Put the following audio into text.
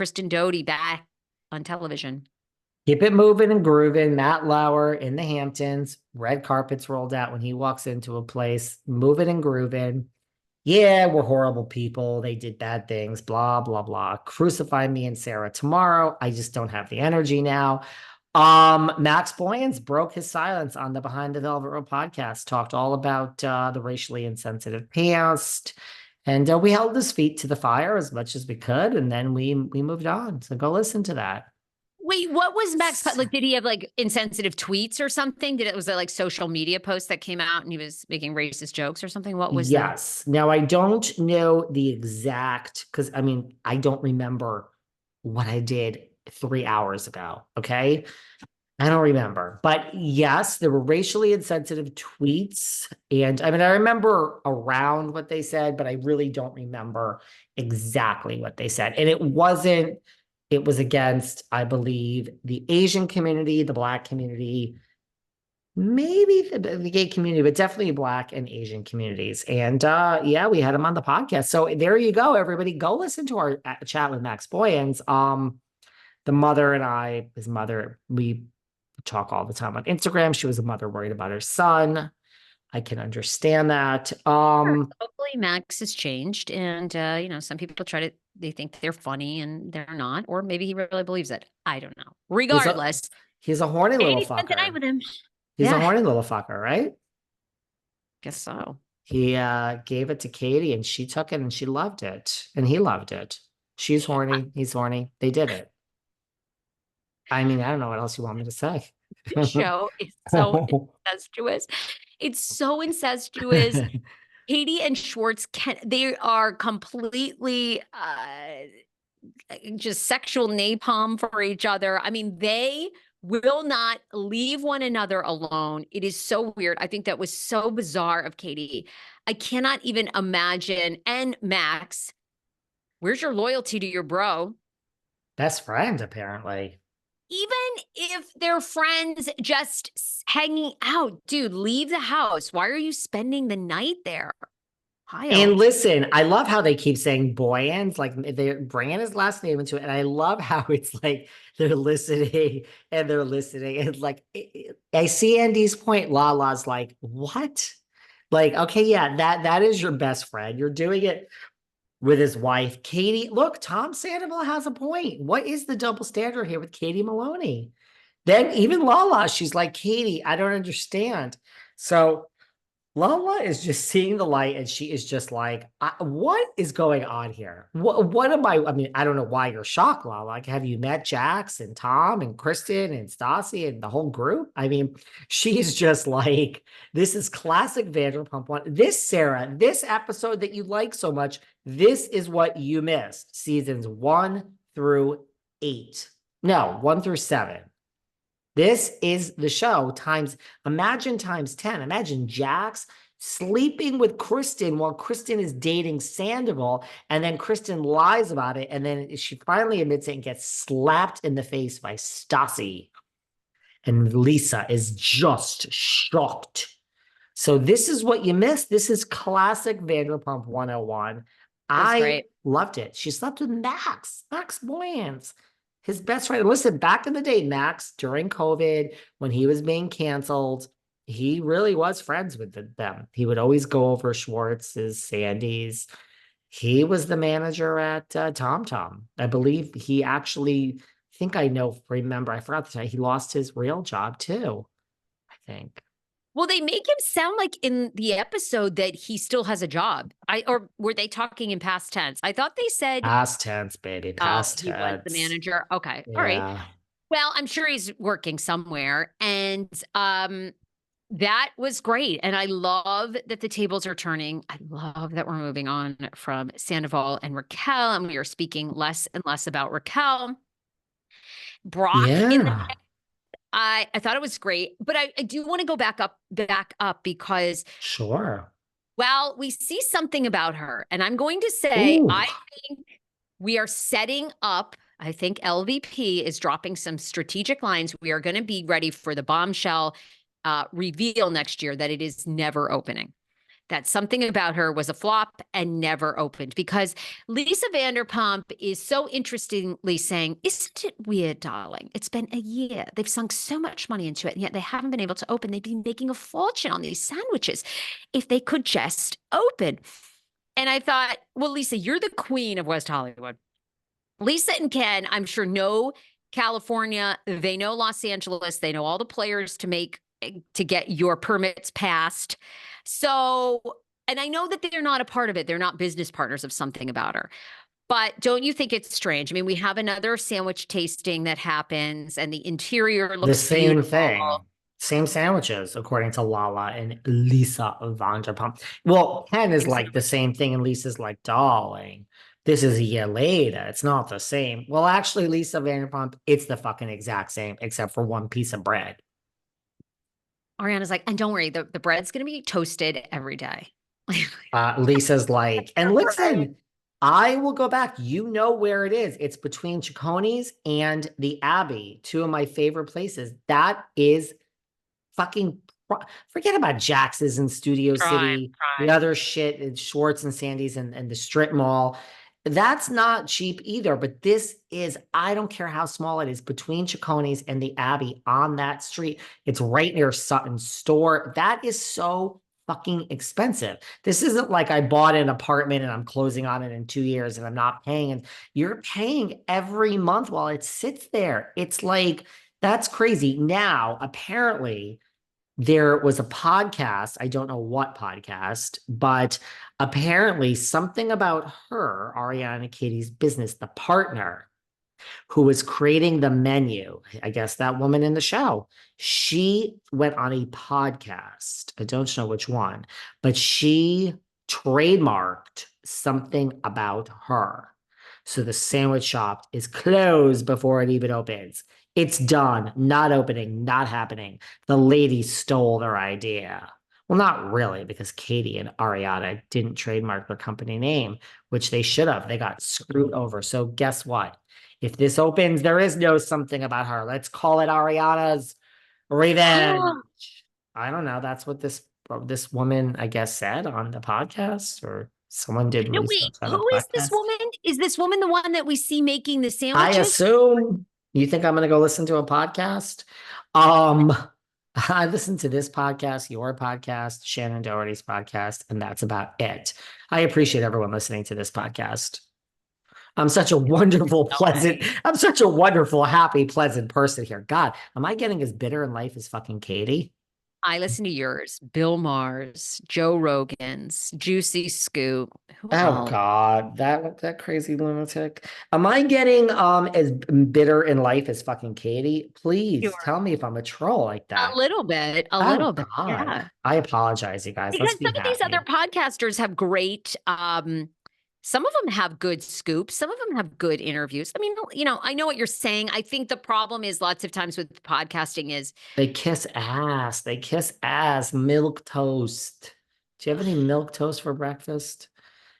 Kristen Doute back on television. Keep it moving and grooving. Matt Lauer in the Hamptons, red carpets rolled out when he walks into a place, moving and grooving. Yeah, we're horrible people. They did bad things, blah, blah, blah. Crucify me and Sarah tomorrow. I just don't have the energy now. Max Boyens broke his silence on the Behind the Velvet Rope podcast, talked all about the racially insensitive past. And we held his feet to the fire as much as we could, and then we moved on. So go listen to that. Wait, what was Max? Like, did he have like insensitive tweets or something? Was it like social media posts that came out and he was making racist jokes or something? What was that? Yes. Now I don't know the exact, because I mean, I don't remember what I did 3 hours ago. Okay. I don't remember. But yes, there were racially insensitive tweets. And I mean, I remember around what they said, but I really don't remember exactly what they said. And it was against, I believe, the Asian community, the Black community, maybe the gay community, but definitely Black and Asian communities. And yeah, we had him on the podcast. So there you go, everybody. Go listen to our chat with Max Boyens. The mother and I, his mother, we talk all the time on Instagram. She was a mother worried about her son. I can understand that. Sure. Hopefully Max has changed. And, some people they think they're funny and they're not, or maybe he really believes it. I don't know. Regardless. He's a horny little Katie spent the night fucker. with him. He's a horny little fucker, right? Guess so. He gave it to Katie and she took it and she loved it. And he loved it. She's horny. He's horny. They did it. I mean, I don't know what else you want me to say. The show is so incestuous. It's so incestuous. Katie and Schwartz, they are completely just sexual napalm for each other. I mean, they will not leave one another alone. It is so weird. I think that was so bizarre of Katie. I cannot even imagine. And Max, where's your loyalty to your bro? Best friend, apparently. Even if they're friends just hanging out, dude, leave the house. Why are you spending the night there? And listen, I love how they keep saying Boyens, like they're bringing his last name into it. And I love how it's like they're listening and they're listening. And like, I see Andy's point. Lala's like, what? Like, okay, yeah, that is your best friend. You're doing it with his wife, Katie. Look, Tom Sandoval has a point. What is the double standard here with Katie Maloney? Then even Lala, she's like, Katie, I don't understand. So Lala is just seeing the light and she is just like, what is going on here? What am I mean, I don't know why you're shocked, Lala. Like, have you met Jax and Tom and Kristen and Stassi and the whole group? I mean, she's just like, this is classic Vanderpump One. This, Sarah, this episode that you like so much, this is what you missed. Seasons 1-8. No, 1-7. This is the show imagine times 10. Imagine Jax sleeping with Kristen while Kristen is dating Sandoval, and then Kristen lies about it, and then she finally admits it and gets slapped in the face by Stassi. And Lisa is just shocked. So this is what you missed. This is classic Vanderpump 101. I loved it. She slept with Max Boyens. His best friend. Listen, back in the day, Max, during COVID, when he was being canceled, he really was friends with them. He would always go over Schwartz's, Sandy's. He was the manager at TomTom. I believe he actually, I forgot the time, he lost his real job too, I think. Well, they make him sound like in the episode that he still has a job. Or were they talking in past tense? I thought they said past tense, baby. Past tense. He was the manager. Okay. Yeah. All right. Well, I'm sure he's working somewhere. And that was great. And I love that the tables are turning. I love that we're moving on from Sandoval and Raquel, and we are speaking less and less about Raquel. Brock in the I thought it was great, but I do want to go back up because well, we see something about her, and I'm going to say, I think we are setting up. I think LVP is dropping some strategic lines. We are going to be ready for the bombshell reveal next year that it is never opening. that something about her was a flop and never opened, because Lisa Vanderpump is so interestingly saying, isn't it weird, darling? It's been a year. They've sunk so much money into it, and yet they haven't been able to open. They've been making a fortune on these sandwiches. If they could just open. And I thought, well, Lisa, you're the queen of West Hollywood. Lisa and Ken, I'm sure, know California. They know Los Angeles. They know all the players to get your permits passed. So, and I know that they're not a part of it. They're not business partners of something about her. But don't you think it's strange? I mean, we have another sandwich tasting that happens, and the interior looks The same beautiful. thing. Same sandwiches, according to Lala and Lisa Vanderpump. Well, Ken is like the same thing, and Lisa's like, darling, this is a year later. It's not the same. Well, actually, Lisa Vanderpump, it's the fucking exact same, except for one piece of bread. Ariana's like, and don't worry, the bread's going to be toasted every day. Lisa's like, and listen, I will go back. You know where it is. It's between Chiconi's and the Abbey, two of my favorite places. That is fucking, forget about Jax's in Studio City, the other shit, it's Schwartz and Sandy's and the strip mall. That's not cheap either, but this is, I don't care how small it is, between Chiconi's and the Abbey on that street. It's right near Sutton's store. That is so fucking expensive. This isn't like I bought an apartment and I'm closing on it in 2 years and I'm not paying. And you're paying every month while it sits there. It's like, that's crazy. Now, apparently, there was a podcast. I don't know what podcast, but apparently something about her, Ariana Katie's business, the partner who was creating the menu, I guess that woman in the show, she went on a podcast. I don't know which one, but she trademarked something about her. So the sandwich shop is closed before it even opens. It's done, not opening, not happening. The ladies stole their idea. Well, not really, because Katie and Ariana didn't trademark their company name, which they should have. They got screwed over. So guess what? If this opens, there is no something about her. Let's call it Ariana's revenge. I don't know. That's what this woman, I guess, said on the podcast, or someone did research on the Who is this podcast. woman? Is this woman the one that we see making the sandwiches? I assume. You think I'm going to go listen to a podcast? I listen to this podcast, your podcast, Shannon Doherty's podcast, and that's about it. I appreciate everyone listening to this podcast. I'm such a wonderful, happy, pleasant person here. God, am I getting as bitter in life as fucking Katie? I listen to yours, Bill Maher's, Joe Rogan's, Juicy Scoop. Oh God, that crazy lunatic. Am I getting as bitter in life as fucking Katie? Please tell me if I'm a troll like that. A little bit. God. Yeah. I apologize, you guys. Because some of these other podcasters have great some of them have good scoops. Some of them have good interviews. I mean, I know what you're saying. I think the problem is lots of times with podcasting is they kiss ass. They kiss ass. Milk toast. Do you have any milk toast for breakfast?